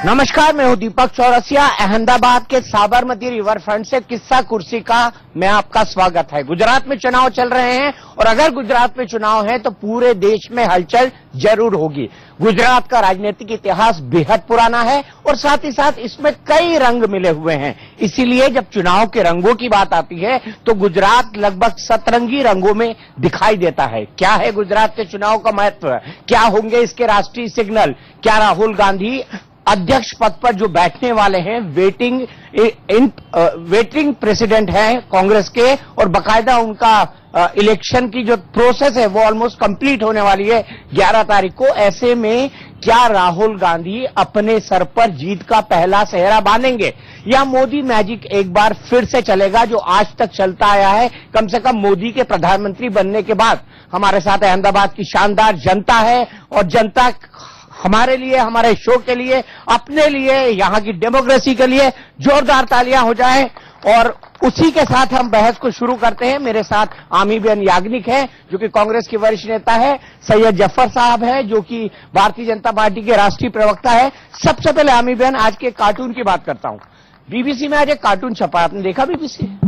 नमस्कार, मैं हूं दीपक चौरसिया। अहमदाबाद के साबरमती रिवर फ्रंट से किस्सा कुर्सी का मैं आपका स्वागत है। गुजरात में चुनाव चल रहे हैं और अगर गुजरात में चुनाव है तो पूरे देश में हलचल जरूर होगी। गुजरात का राजनीतिक इतिहास बेहद पुराना है और साथ ही साथ इसमें कई रंग मिले हुए हैं। इसीलिए जब चुनाव के रंगों की बात आती है तो गुजरात लगभग सतरंगी रंगों में दिखाई देता है। क्या है गुजरात के चुनाव का महत्व, क्या होंगे इसके राष्ट्रीय सिग्नल, क्या राहुल गांधी अध्यक्ष पद पर जो बैठने वाले हैं वेटिंग प्रेसिडेंट हैं कांग्रेस के, और बकायदा उनका इलेक्शन की जो प्रोसेस है वो ऑलमोस्ट कंप्लीट होने वाली है 11 तारीख को। ऐसे में क्या राहुल गांधी अपने सर पर जीत का पहला सेहरा बांधेंगे या मोदी मैजिक एक बार फिर से चलेगा जो आज तक चलता आया है, कम से कम मोदी के प्रधानमंत्री बनने के बाद। हमारे साथ अहमदाबाद की शानदार जनता है और जनता हमारे लिए, हमारे शो के लिए, अपने लिए, यहां की डेमोक्रेसी के लिए जोरदार तालियां हो जाए। और उसी के साथ हम बहस को शुरू करते हैं। मेरे साथ आमीबेन याग्निक है जो कि कांग्रेस की वरिष्ठ नेता है, सैयद जफर साहब है जो कि भारतीय जनता पार्टी के राष्ट्रीय प्रवक्ता है। सबसे पहले आमीबेन, आज के कार्टून की बात करता हूं। बीबीसी में आज एक कार्टून छपा, आपने देखा बीबीसी?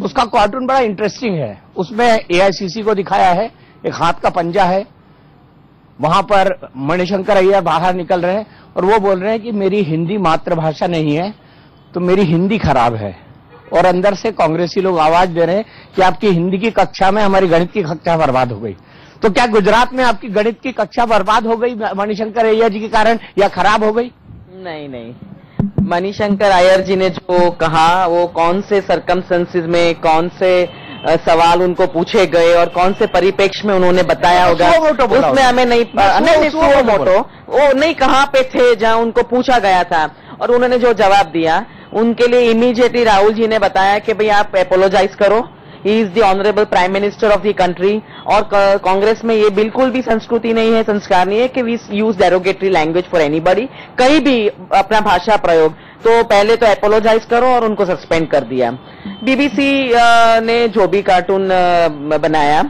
उसका कार्टून बड़ा इंटरेस्टिंग है। उसमें एआईसीसी को दिखाया है, एक हाथ का पंजा है, वहां पर मणिशंकर अय्यर बाहर निकल रहे हैं और वो बोल रहे हैं कि मेरी हिंदी मातृभाषा नहीं है तो मेरी हिंदी खराब है। और अंदर से कांग्रेसी लोग आवाज दे रहे हैं कि आपकी हिंदी की कक्षा में हमारी गणित की कक्षा बर्बाद हो गई। तो क्या गुजरात में आपकी गणित की कक्षा बर्बाद हो गई मणिशंकर अय्यर जी के कारण, या खराब हो गई? नहीं, मणिशंकर अय्यर जी ने जो कहा वो कौन से सर्कमस्टेंसेस में कौन से सवाल उनको पूछे गए और कौन से परिप्रेक्ष्य में उन्होंने बताया होगा, उसमें हमें नहीं वो नहीं कहाँ पे थे जहाँ उनको पूछा गया था और उन्होंने जो जवाब दिया उनके लिए इमीडिएटली राहुल जी ने बताया कि भाई आप अपोलोजाइज करो, he is the honourable prime minister of the country. और कांग्रेस में ये बिल्कुल भी संस्कृति नहीं है, संस्कार नहीं है कि we use derogatory language for anybody, कहीं भी अपना भाषा प्रयोग। तो पहले तो अपोलोजाइज करो और उनको सस्पेंड कर दिया। बीबीसी ने जो भी कार्टून बनाया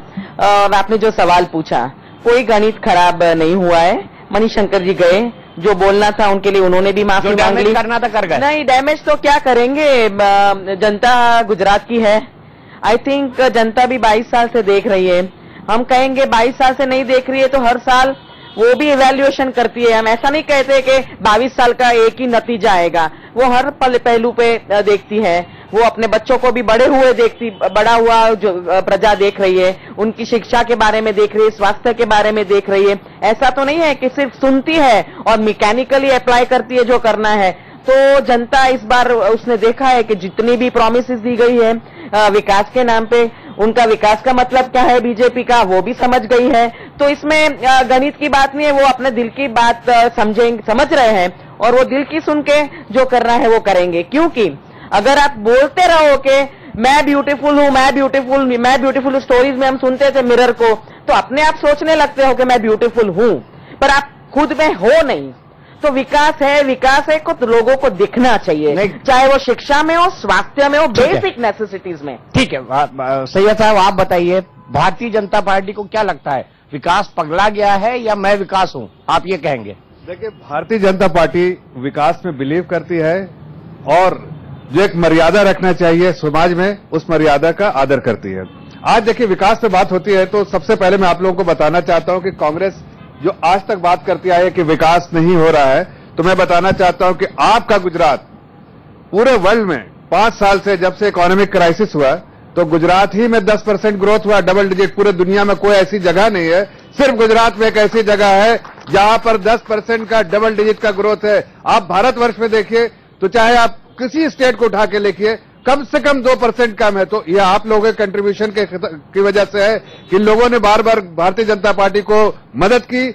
और आपने जो सवाल पूछा, कोई गणित खराब नहीं हुआ है। मणिशंकर जी गए, जो बोलना था उनके लिए उन्होंने भी माफी मांग ली। करना था कर गए। नहीं, डैमेज तो क्या करेंगे, जनता गुजरात की है। आई थिंक जनता भी 22 साल से देख रही है। हम कहेंगे 22 साल से नहीं देख रही है तो हर साल वो भी इवैल्यूएशन करती है। हम ऐसा नहीं कहते कि 22 साल का एक ही नतीजा आएगा, वो हर पहलू पे देखती है। वो अपने बच्चों को भी बड़ा हुआ जो प्रजा देख रही है, उनकी शिक्षा के बारे में देख रही है, स्वास्थ्य के बारे में देख रही है। ऐसा तो नहीं है कि सिर्फ सुनती है और मैकेनिकली अप्लाई करती है जो करना है। तो जनता इस बार उसने देखा है कि जितनी भी प्रॉमिसेस दी गई है विकास के नाम पे, उनका विकास का मतलब क्या है बीजेपी का, वो भी समझ गई है। तो इसमें गणित की बात नहीं है, वो अपने दिल की बात समझ रहे हैं और वो दिल की सुन के जो करना है वो करेंगे। क्योंकि अगर आप बोलते रहो कि मैं ब्यूटीफुल हूं, मैं ब्यूटीफुल, स्टोरीज में हम सुनते थे मिरर को, तो अपने आप सोचने लगते हो कि मैं ब्यूटीफुल हूं, पर आप खुद में हो नहीं। तो विकास है को लोगों को दिखना चाहिए, चाहे वो शिक्षा में हो, स्वास्थ्य में हो, बेसिक नेसेसिटीज में। ठीक है, सैयद साहब आप बताइए, भारतीय जनता पार्टी को क्या लगता है, विकास पगला गया है या मैं विकास हूं, आप ये कहेंगे? देखिए, भारतीय जनता पार्टी विकास में बिलीव करती है और जो एक मर्यादा रखना चाहिए समाज में, उस मर्यादा का आदर करती है। आज देखिए, विकास पे बात होती है तो सबसे पहले मैं आप लोगों को बताना चाहता हूं कि कांग्रेस जो आज तक बात करती आई है कि विकास नहीं हो रहा है, तो मैं बताना चाहता हूं कि आपका गुजरात पूरे वर्ल्ड में 5 साल से जब से इकोनॉमिक क्राइसिस हुआ तो गुजरात ही में 10% ग्रोथ हुआ, डबल डिजिट। पूरे दुनिया में कोई ऐसी जगह नहीं है, सिर्फ गुजरात में एक ऐसी जगह है जहां पर 10% का डबल डिजिट का ग्रोथ है। आप भारतवर्ष में देखिए तो चाहे आप किसी स्टेट को उठा के देखिए, कम से कम 2% कम है। तो यह आप लोगों के कंट्रीब्यूशन की वजह से है कि लोगों ने बार बार भारतीय जनता पार्टी को मदद की,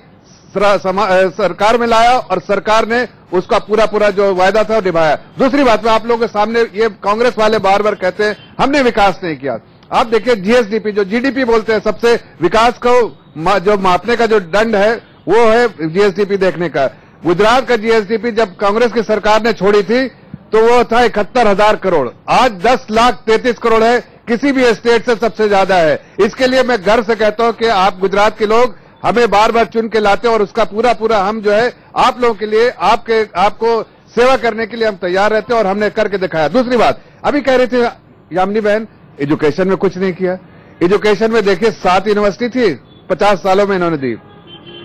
सरकार में लाया और सरकार ने उसका पूरा जो वायदा था वो निभाया। दूसरी बात में आप लोगों के सामने, ये कांग्रेस वाले बार बार कहते हैं हमने विकास नहीं किया। आप देखिए, जीएसडीपी जो जीडीपी बोलते हैं, सबसे विकास को जो मापने का जो दंड है वो है जीएसडीपी देखने का। गुजरात का जीएसडीपी जब कांग्रेस की सरकार ने छोड़ी थी तो वो था 71,000 करोड़, आज 10,33,000 करोड़ है, किसी भी स्टेट से सबसे ज्यादा है। इसके लिए मैं गर्व से कहता हूं कि आप गुजरात के लोग हमें बार बार चुन के लाते हैं और उसका पूरा हम जो है आप लोगों के लिए आपको सेवा करने के लिए हम तैयार रहते हैं और हमने करके दिखाया। दूसरी बात, अभी कह रही थी यामिनी बहन, एजुकेशन में कुछ नहीं किया। एजुकेशन में देखिए 7 यूनिवर्सिटी थी 50 सालों में इन्होंने दी,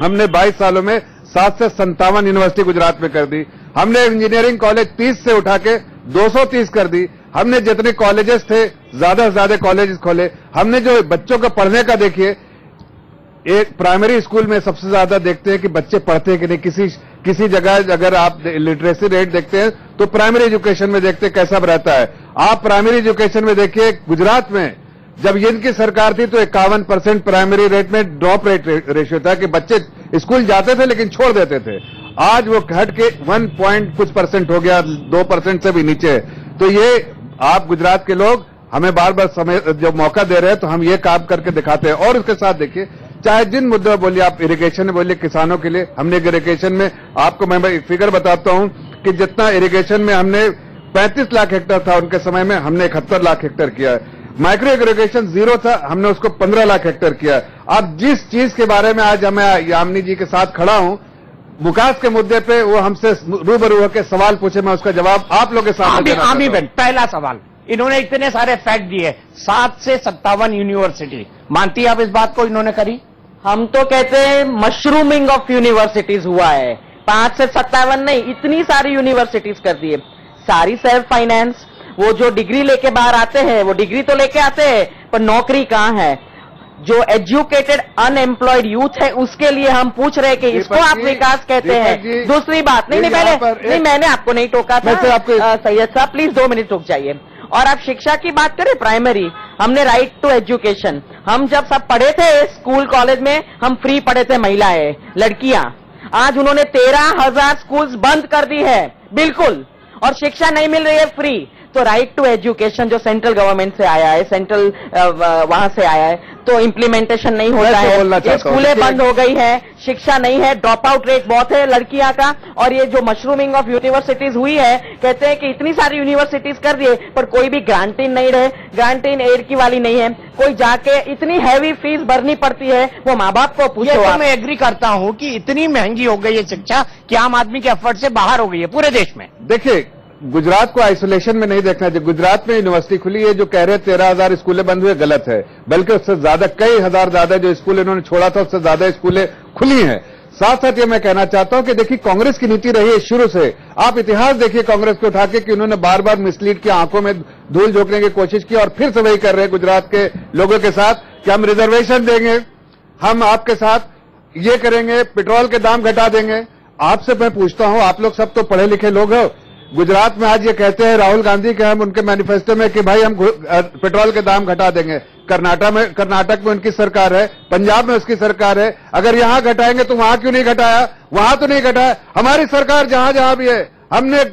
हमने 22 सालों में 7 से 57 यूनिवर्सिटी गुजरात में कर दी। हमने इंजीनियरिंग कॉलेज 30 से उठा के 230 कर दी। हमने जितने कॉलेजेस थे ज्यादा से ज्यादा कॉलेजेस खोले। हमने जो बच्चों को पढ़ने का देखिए, एक प्राइमरी स्कूल में सबसे ज्यादा देखते हैं कि बच्चे पढ़ते हैं कि नहीं। किसी जगह अगर आप लिटरेसी रेट देखते हैं तो प्राइमरी एजुकेशन में देखते हैं कैसा रहता है। आप प्राइमरी एजुकेशन में देखिए, गुजरात में जब इनकी सरकार थी तो 51% प्राइमरी रेट में ड्रॉप रेट रेशियो था कि बच्चे स्कूल जाते थे लेकिन छोड़ देते थे। आज वो घट के 1 पॉइंट कुछ % हो गया, 2% से भी नीचे है। तो ये आप गुजरात के लोग हमें बार बार समय जो मौका दे रहे हैं तो हम ये काम करके दिखाते हैं। और उसके साथ देखिए, चाहे जिन मुद्दों बोलिए, आप इरिगेशन में बोलिए, किसानों के लिए हमने इरिगेशन में, आपको मैं एक फिगर बताता हूं कि जितना इरिगेशन में हमने 35 लाख हेक्टेयर था उनके समय में, हमने 71 लाख हेक्टेयर किया है। माइक्रो इरिगेशन 0 था, हमने उसको 15 लाख हेक्टेयर किया। अब जिस चीज के बारे में आज मैं यामिनी जी के साथ खड़ा हूं, विकास के मुद्दे पे वो हमसे रूबरू होकर सवाल पूछे, मैं उसका जवाब आप लोगों के सामने देना चाहता हूं। पहला सवाल, इन्होंने इतने सारे फैक्ट दिए, 7 से 57 यूनिवर्सिटी, मानती है आप इस बात को इन्होंने करी? हम तो कहते हैं मशरूमिंग ऑफ यूनिवर्सिटीज हुआ है। 5 से 57 नहीं, इतनी सारी यूनिवर्सिटीज कर दिए, सारी सेल्फ फाइनेंस। वो जो डिग्री लेके बाहर आते हैं, वो डिग्री तो लेके आते हैं पर नौकरी कहां है? जो एजुकेटेड अनएम्प्लॉयड यूथ है उसके लिए हम पूछ रहे हैं कि इसको आप विकास कहते हैं? दूसरी बात, नहीं पहले नहीं, मैंने आपको नहीं टोका था सैयद साहब, प्लीज 2 मिनट रुक जाइए। और आप शिक्षा की बात करें, प्राइमरी, हमने राइट टू एजुकेशन, हम जब सब पढ़े थे स्कूल कॉलेज में, हम फ्री पढ़े थे, महिलाएं लड़कियां। आज उन्होंने 13,000 स्कूल्स बंद कर दी है, बिल्कुल, और शिक्षा नहीं मिल रही है फ्री। तो राइट टू एजुकेशन जो सेंट्रल गवर्नमेंट से आया है, सेंट्रल वहां से आया है, तो इम्प्लीमेंटेशन नहीं होता है, स्कूलें बंद हो गई है, शिक्षा नहीं है, ड्रॉप आउट रेट बहुत है लड़कियां का। और ये जो मशरूमिंग ऑफ यूनिवर्सिटीज हुई है, कहते हैं कि इतनी सारी यूनिवर्सिटीज कर दिए पर कोई भी ग्रांटिंग नहीं रहे, ग्रांटिंग एड की वाली नहीं है, कोई जाके इतनी हैवी फीस भरनी पड़ती है, वो माँ बाप को पूछो। तो मैं एग्री करता हूं कि इतनी महंगी हो गई है शिक्षा कि आम आदमी के एफर्ट से बाहर हो गई है पूरे देश में। देखिए, गुजरात को आइसोलेशन में नहीं देखना चाहिए। गुजरात में यूनिवर्सिटी खुली है, जो कह रहे 13,000 स्कूलें बंद हुए, गलत है। बल्कि उससे ज्यादा, कई हजार ज्यादा जो स्कूल इन्होंने छोड़ा था उससे ज्यादा स्कूलें खुली हैं। साथ साथ ये मैं कहना चाहता हूं कि देखिए, कांग्रेस की नीति रही है शुरू से, आप इतिहास देखिए कांग्रेस को उठा के कि उन्होंने बार बार मिसलीड की, आंखों में धूल झोंकने की कोशिश की, और फिर से वही कर रहे हैं गुजरात के लोगों के साथ कि हम रिजर्वेशन देंगे, हम आपके साथ ये करेंगे, पेट्रोल के दाम घटा देंगे। आपसे मैं पूछता हूं, आप लोग सब तो पढ़े लिखे लोग हो, गुजरात में आज ये कहते हैं राहुल गांधी के, हम उनके मैनिफेस्टो में कि भाई हम पेट्रोल के दाम घटा देंगे। कर्नाटक में उनकी सरकार है, पंजाब में उसकी सरकार है, अगर यहां घटाएंगे तो वहां क्यों नहीं घटाया? वहां तो नहीं घटाया। हमारी सरकार जहां जहां भी है, हमने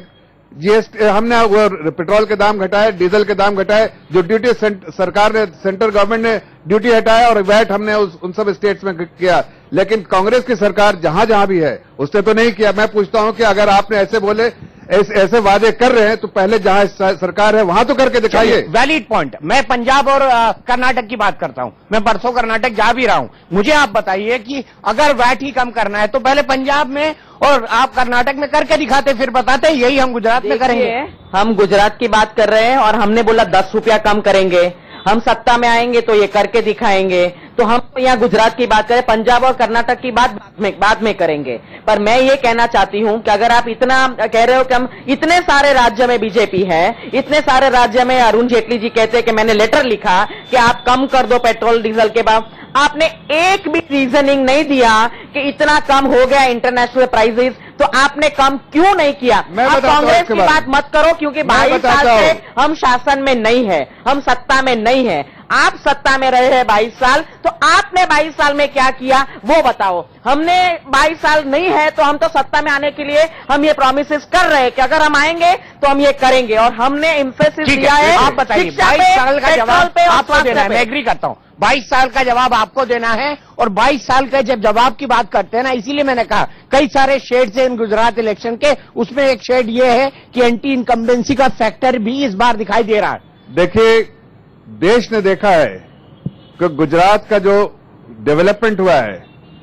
जीएसटी, हमने वो पेट्रोल के दाम घटाए, डीजल के दाम घटाए, जो ड्यूटी सरकार ने, सेंट्रल गवर्नमेंट ने ड्यूटी हटाया, और वैट हमने उन सब स्टेट्स में किया। लेकिन कांग्रेस की सरकार जहां जहां भी है उसने तो नहीं किया। मैं पूछता हूं कि अगर आपने ऐसे बोले, ऐसे वादे कर रहे हैं, तो पहले जहां सरकार है वहां तो करके दिखाइए। Valid point. मैं पंजाब और कर्नाटक की बात करता हूं, मैं परसों कर्नाटक जा भी रहा हूं। मुझे आप बताइए कि अगर वैट ही कम करना है तो पहले पंजाब में और आप कर्नाटक में करके दिखाते, फिर बताते यही हम गुजरात में करेंगे। हम गुजरात की बात कर रहे हैं और हमने बोला 10 रुपया कम करेंगे, हम सत्ता में आएंगे तो ये करके दिखाएंगे। तो हम यहाँ गुजरात की बात करें, पंजाब और कर्नाटक की बात बाद में करेंगे। पर मैं ये कहना चाहती हूँ कि अगर आप इतना कह रहे हो कि हम इतने सारे राज्य में बीजेपी है, इतने सारे राज्य में अरुण जेटली जी कहते हैं कि मैंने लेटर लिखा कि आप कम कर दो पेट्रोल डीजल के भाव, आपने एक भी रीजनिंग नहीं दिया कि इतना कम हो गया इंटरनेशनल प्राइसेस, तो आपने कम क्यों नहीं किया? आप कांग्रेस की बात मत करो, क्योंकि 22 साल से हम शासन में नहीं है, हम सत्ता में नहीं है। आप सत्ता में रहे हैं 22 साल, तो आपने 22 साल में क्या किया वो बताओ। हमने 22 साल नहीं है, तो हम तो सत्ता में आने के लिए हम ये प्रॉमिसेस कर रहे हैं कि अगर हम आएंगे तो हम ये करेंगे, और हमने इम्फेसिस दिया है। आप बताइए, 22 साल का जवाब आपको देना है। मैं एग्री करता हूं, 22 साल का जवाब आपको देना है। और 22 साल का जब जवाब की बात करते हैं ना, इसीलिए मैंने कहा कई सारे शेड्स हैं इन गुजरात इलेक्शन के, उसमें एक शेड ये है कि एंटी इनकम्बेंसी का फैक्टर भी इस बार दिखाई दे रहा है। देखिए, देश ने देखा है कि गुजरात का जो डेवलपमेंट हुआ है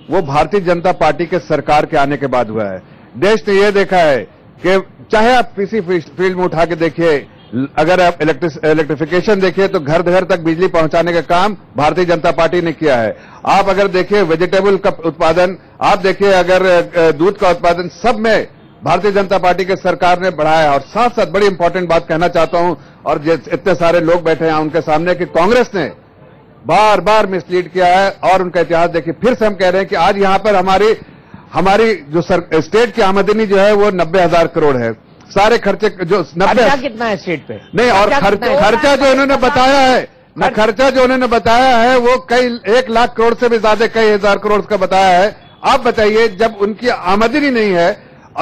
वो भारतीय जनता पार्टी के सरकार के आने के बाद हुआ है। देश ने यह देखा है कि चाहे आप किसी फील्ड में उठा के देखिए, अगर आप इलेक्ट्रिफिकेशन देखिए तो घर घर तक बिजली पहुंचाने का काम भारतीय जनता पार्टी ने किया है। आप अगर देखिए वेजिटेबल का उत्पादन, आप देखिए अगर दूध का उत्पादन, सब में भारतीय जनता पार्टी के सरकार ने बढ़ाया है। और साथ साथ बड़ी इंपॉर्टेंट बात कहना चाहता हूं, और इतने सारे लोग बैठे हैं उनके सामने, कि कांग्रेस ने बार बार मिसलीड किया है और उनका इतिहास देखिए। फिर से हम कह रहे हैं कि आज यहां पर हमारी जो स्टेट की आमदनी जो है वो 90,000 करोड़ है। सारे खर्चे जो 90 कितना है स्टेट पे नहीं, और खर्चा जो उन्होंने बताया है ना, खर्चा जो उन्होंने बताया है वो कई 1 लाख करोड़ से भी ज्यादा, कई हजार करोड़ का बताया है। आप बताइए, जब उनकी आमदनी नहीं है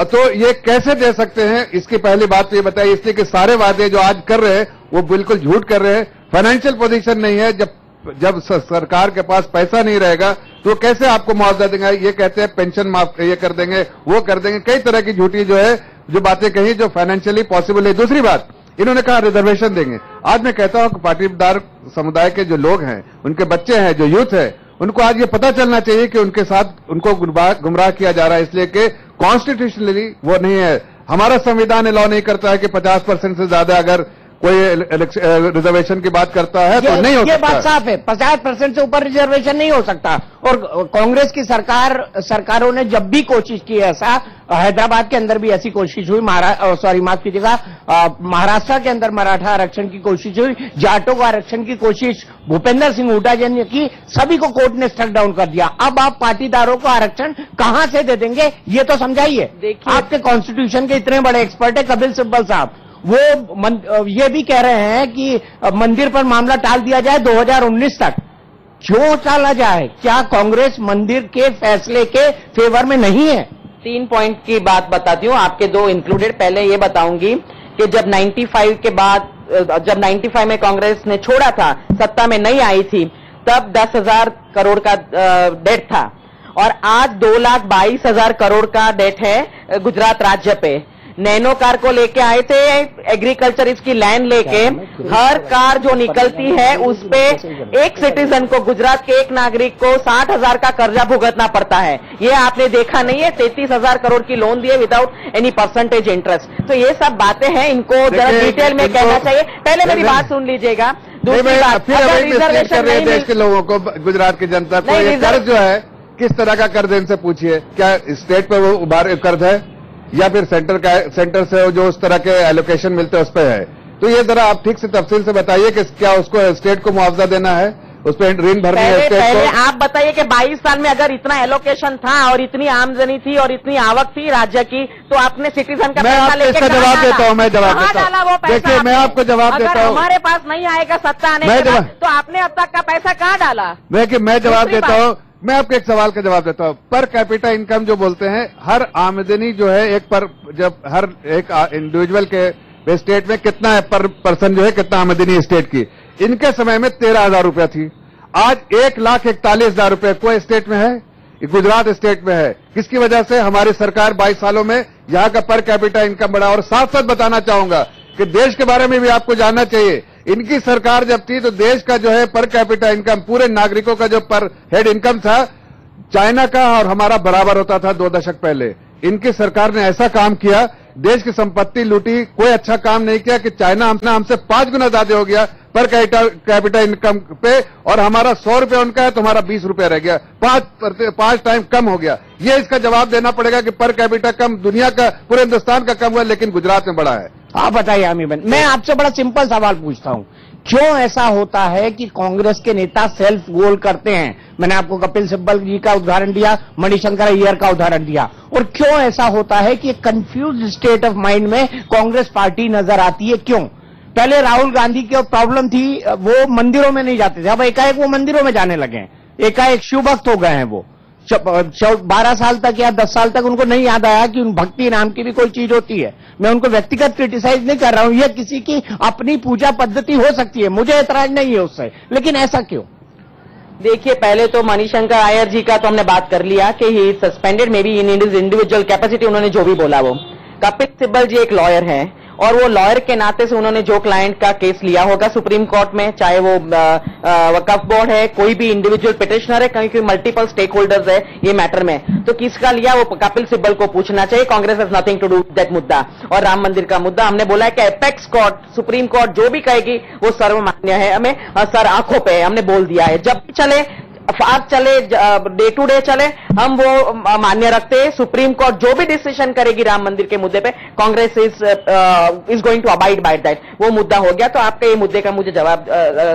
तो ये कैसे दे सकते हैं? इसकी पहली बात तो ये बताइए, इसलिए कि सारे वादे जो आज कर रहे हैं वो बिल्कुल झूठ कर रहे हैं। फाइनेंशियल पोजीशन नहीं है, जब सरकार के पास पैसा नहीं रहेगा तो कैसे आपको मुआवजा देंगे? ये कहते हैं पेंशन माफ ये कर देंगे, वो कर देंगे, कई तरह की झूठी जो बातें कही जो फाइनेंशियली पॉसिबल है। दूसरी बात, इन्होंने कहा रिजर्वेशन देंगे। आज मैं कहता हूं कि पाटीदार समुदाय के जो लोग हैं, उनके बच्चे हैं, जो यूथ है, उनको आज ये पता चलना चाहिए कि उनके साथ उनको गुमराह किया जा रहा है, इसलिए कि कॉन्स्टिट्यूशनली वो नहीं है। हमारा संविधान अलाउ नहीं करता है कि 50% से ज्यादा अगर कोई रिजर्वेशन की बात करता है तो नहीं हो सकता। ये बात साफ है, 50% से ऊपर रिजर्वेशन नहीं हो सकता। और कांग्रेस की सरकारों ने जब भी कोशिश की ऐसा, हैदराबाद के अंदर भी ऐसी कोशिश हुई, माफ कीजिएगा, महाराष्ट्र के अंदर मराठा आरक्षण की कोशिश हुई, जाटों को आरक्षण की कोशिश भूपेंद्र सिंह हुड्डा जी ने की, सभी को कोर्ट ने स्ट्रक डाउन कर दिया। अब आप पाटीदारों को आरक्षण कहां से दे देंगे, ये तो समझाइए। आपके कॉन्स्टिट्यूशन के इतने बड़े एक्सपर्ट है कपिल सिब्बल साहब, वो ये भी कह रहे हैं कि मंदिर पर मामला टाल दिया जाए 2019 तक। क्यों टाला जाए? क्या कांग्रेस मंदिर के फैसले के फेवर में नहीं है? 3 पॉइंट की बात बताती हूँ, आपके 2 इंक्लूडेड। पहले ये बताऊंगी कि जब 95 के बाद, जब 95 में कांग्रेस ने छोड़ा था, सत्ता में नहीं आई थी, तब 10,000 करोड़ का डेट था, और आज 2,22,000 करोड़ का डेट है गुजरात राज्य पे। नैनो कार को लेके आए थे, एग्रीकल्चर इसकी लैंड लेके, हर कार जो निकलती है उस पे एक सिटीजन को, गुजरात के एक नागरिक को 60,000 का कर्जा भुगतना पड़ता है। ये आपने देखा नहीं है? 33,000 करोड़ की लोन दिए विदाउट एनी परसेंटेज इंटरेस्ट। तो ये सब बातें हैं, इनको जरा डिटेल में कहना चाहिए। पहले मेरी बात सुन लीजिएगा। दूसरी बात, अगर रिजर्वेशन नहीं देश के लोगों को, गुजरात की जनता को ये कर्ज जो है, किस तरह का कर्ज इनसे पूछिए। क्या स्टेट पे वो कर्ज है या फिर सेंटर से जो उस तरह के एलोकेशन मिलते हैं उस पर है? तो ये जरा आप ठीक से तफसील से बताइए कि क्या उसको स्टेट को मुआवजा देना है, उस पर ऋण भरनी है स्टेट को? पहले आप बताइए कि 22 साल में अगर इतना एलोकेशन था और इतनी आमदनी थी और इतनी आवक थी राज्य की, तो आपने सिटीजन का पैसा लेके जवाब देता हूँ, मैं जवाब देता हूँ। देखिए, मैं आपको जवाब देता हूँ। हमारे पास नहीं आएगा सत्ता आने के बाद, तो आपने अब तक का पैसा कहाँ डाला? देखिए, मैं जवाब देता हूँ। मैं आपको एक सवाल का जवाब देता हूं। पर कैपिटा इनकम जो बोलते हैं, हर आमदनी जो है जब हर एक इंडिविजुअल के स्टेट में कितना है पर पर्सन जो है, कितना आमदनी है स्टेट की, इनके समय में 13,000 रुपया थी। आज 1,41,000 रुपये कोई स्टेट में है? गुजरात स्टेट में है। किसकी वजह से? हमारी सरकार 22 सालों में यहाँ का पर कैपिटा इनकम बढ़ा। और साथ साथ बताना चाहूंगा कि देश के बारे में भी आपको जानना चाहिए। इनकी सरकार जब थी तो देश का जो है पर कैपिटा इनकम, पूरे नागरिकों का जो पर हेड इनकम था, चाइना का और हमारा बराबर होता था 2 दशक पहले। इनकी सरकार ने ऐसा काम किया, देश की संपत्ति लूटी, कोई अच्छा काम नहीं किया कि चाइना हमसे 5 गुना ज्यादा हो गया पर कैपिटा इनकम पे, और हमारा 100 रुपया उनका है तो हमारा 20 रुपया रह गया, 5 टाइम कम हो गया। ये इसका जवाब देना पड़ेगा कि पर कैपिटा कम दुनिया का, पूरे हिंदुस्तान का कम हुआ, लेकिन गुजरात में बढ़ा है। आप बताइए आमिर, मैं आपसे बड़ा सिंपल सवाल पूछता हूं, क्यों ऐसा होता है कि कांग्रेस के नेता सेल्फ गोल करते हैं? मैंने आपको कपिल सिब्बल जी का उदाहरण दिया, मणिशंकर अय्यर का उदाहरण दिया। और क्यों ऐसा होता है कि कंफ्यूज स्टेट ऑफ माइंड में कांग्रेस पार्टी नजर आती है? क्यों? पहले राहुल गांधी की प्रॉब्लम थी, वो मंदिरों में नहीं जाते थे, अब एकाएक वो मंदिरों में जाने लगे हैं, एकाएक शिव भक्त हो गए हैं। वो 12 साल तक या 10 साल तक उनको नहीं याद आया कि उन भक्ति नाम की भी कोई चीज होती है। मैं उनको व्यक्तिगत क्रिटिसाइज नहीं कर रहा हूं, यह किसी की अपनी पूजा पद्धति हो सकती है, मुझे ऐतराज नहीं है उससे, लेकिन ऐसा क्यों? देखिए, पहले तो मणिशंकर अय्यर जी का तो हमने बात कर लिया कि he suspended may be in his individual capacity, उन्होंने जो भी बोला वो। कपिल सिब्बल जी एक लॉयर है, और वो लॉयर के नाते से उन्होंने जो क्लाइंट का केस लिया होगा सुप्रीम कोर्ट में, चाहे वो वक्फ बोर्ड है, कोई भी इंडिविजुअल पिटिशनर है, क्योंकि मल्टीपल स्टेक होल्डर्स है ये मैटर में, तो किसका लिया वो कपिल सिब्बल को पूछना चाहिए। Congress has nothing to do that मुद्दा। और राम मंदिर का मुद्दा हमने बोला है कि एपेक्स कोर्ट, सुप्रीम कोर्ट जो भी कहेगी वो सर्वमान्य है, हमें सर आंखों पे हमने बोल दिया है। जब चले फास्ट चले, डे टू डे चले, हम वो मान्य रखते हैं। सुप्रीम कोर्ट जो भी डिसीजन करेगी राम मंदिर के मुद्दे पे, Congress is going to abide by that. वो मुद्दा हो गया, तो आपके ये मुद्दे का मुझे जवाब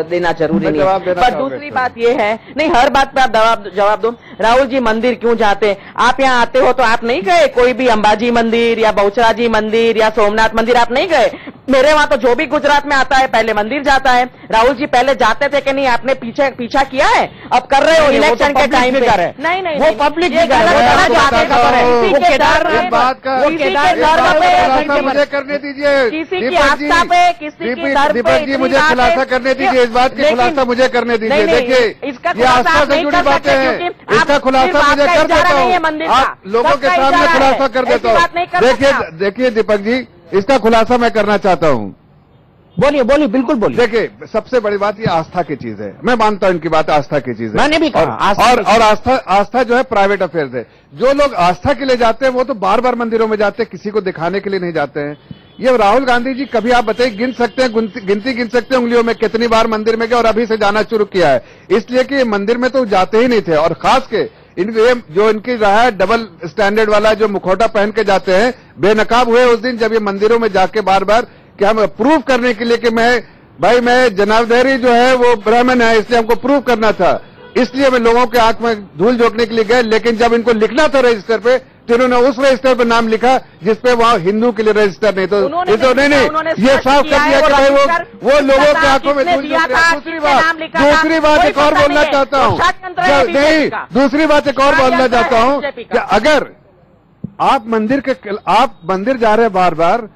देना जरूरी नहीं है। पर दूसरी बात ये है, नहीं हर बात पे आप जवाब दो। राहुल जी मंदिर क्यों जाते हैं? आप यहाँ आते हो तो आप नहीं गए कोई भी अंबाजी मंदिर या बहुचराजी मंदिर या सोमनाथ मंदिर, आप नहीं गए। मेरे वहां तो जो भी गुजरात में आता है पहले मंदिर जाता है। राहुल जी पहले जाते थे कि नहीं? आपने पीछा किया है? अब कर रहे हो इलेक्शन के टाइम पे। नहीं वो पब्लिक मुझे करने दीजिए, किसी की आस्था पे, किसी की दर पे। दीपक जी मुझे खुलासा करने दीजिए, इस बात की खुलासा मुझे करने दीजिए। देखिए ये आस्था से जुड़ी बातें हैं, इसका खुलासा मुझे कर देता हूँ, आप लोगों के सामने खुलासा कर देता हूँ। देखिए दीपक जी, इसका खुलासा मैं करना चाहता हूं। बोलिए बिल्कुल बोलिए। देखिए सबसे बड़ी बात ये आस्था की चीज है, मैं मानता हूं इनकी बात आस्था की चीज है। मैंने भी कहा और आस्था जो है प्राइवेट अफेयर्स है। जो लोग आस्था के लिए जाते हैं वो तो बार बार मंदिरों में जाते हैं, किसी को दिखाने के लिए नहीं जाते हैं। ये राहुल गांधी जी कभी आप बताइए, गिन सकते हैं, गिनती गिन सकते हैं उंगलियों में कितनी बार मंदिर में गए, और अभी से जाना शुरू किया है। इसलिए कि मंदिर में तो जाते ही नहीं थे। और खास के जो इनकी रहा है डबल स्टैंडर्ड वाला, जो मुखौटा पहन के जाते हैं, बेनकाब हुए उस दिन जब ये मंदिरों में जाके बार बार कि हम प्रूव करने के लिए कि मैं जनावदेरी जो है वो ब्राह्मण है, इसलिए हमको प्रूव करना था, इसलिए मैं लोगों के आंख में धूल झोंकने के लिए गए। लेकिन जब इनको लिखना था रजिस्टर पे, तो इन्होंने उस रजिस्टर पर नाम लिखा जिसपे वहां हिंदू के लिए रजिस्टर नहीं। तो नहीं, ये साफ कर दिया कि भाई वो लोगों के आंखों में धूल झोंक रहा है। दूसरी बात एक और बोलना चाहता हूँ, नहीं दूसरी बात एक और बोलना चाहता हूँ कि अगर आप मंदिर जा रहे हैं बार बार,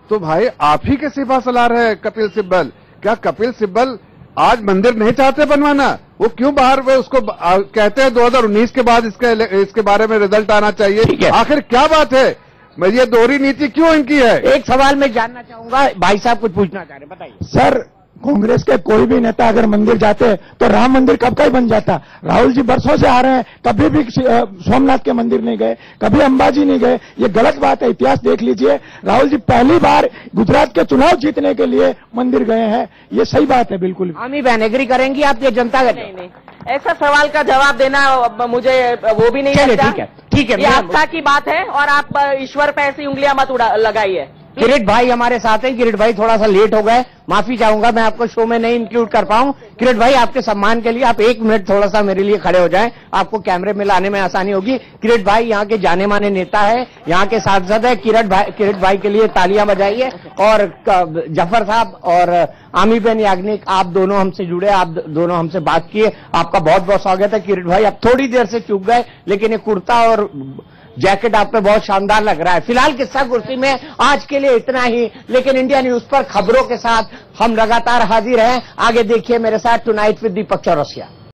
तो भाई आप ही के सिपा सलाह रहे हैं कपिल सिब्बल। क्या कपिल सिब्बल आज मंदिर नहीं चाहते बनवाना? वो क्यों बाहर वो उसको कहते हैं 2019 के बाद इसके बारे में रिजल्ट आना चाहिए? आखिर क्या बात है? ये दोहरी नीति क्यों इनकी है? एक सवाल मैं जानना चाहूंगा, भाई साहब कुछ पूछना चाह रहे, बताइए। सर कांग्रेस के कोई भी नेता अगर मंदिर जाते तो राम मंदिर कब का ही बन जाता। राहुल जी बरसों से आ रहे हैं, कभी भी सोमनाथ के मंदिर नहीं गए, कभी अंबाजी नहीं गए। ये गलत बात है, इतिहास देख लीजिए। राहुल जी पहली बार गुजरात के चुनाव जीतने के लिए मंदिर गए हैं, ये सही बात है बिल्कुल। आमी बहन एग्री करेंगी आप? ये जनता का नहीं, ऐसा सवाल का जवाब देना मुझे वो भी नहीं लगता। ठीक है, ये आस्था की बात है, और आप ईश्वर पे ऐसी उंगलियां मत लगाइए। किरीट भाई हमारे साथ हैं। किरीट भाई थोड़ा सा लेट हो गए, माफी चाहूंगा, मैं आपको शो में नहीं इंक्लूड कर पाऊं। किरीट भाई आपके सम्मान के लिए आप 1 मिनट थोड़ा सा मेरे लिए खड़े हो जाएं, आपको कैमरे में लाने में आसानी होगी। किरीट भाई यहाँ के जाने माने नेता है, यहाँ के सांसद है। किरीट भाई के लिए तालियां बजाइए। और जफर साहब और आमी बेन याग्निक, आप दोनों हमसे जुड़े, आप दोनों हमसे बात किए, आपका बहुत बहुत स्वागत है। किरीट भाई आप थोड़ी देर से चूक गए, लेकिन ये कुर्ता और जैकेट आप पे बहुत शानदार लग रहा है। फिलहाल किस्सा कुर्सी में आज के लिए इतना ही, लेकिन इंडिया न्यूज पर खबरों के साथ हम लगातार हाजिर हैं। आगे देखिए मेरे साथ टुनाइट विद दीपक चौरसिया।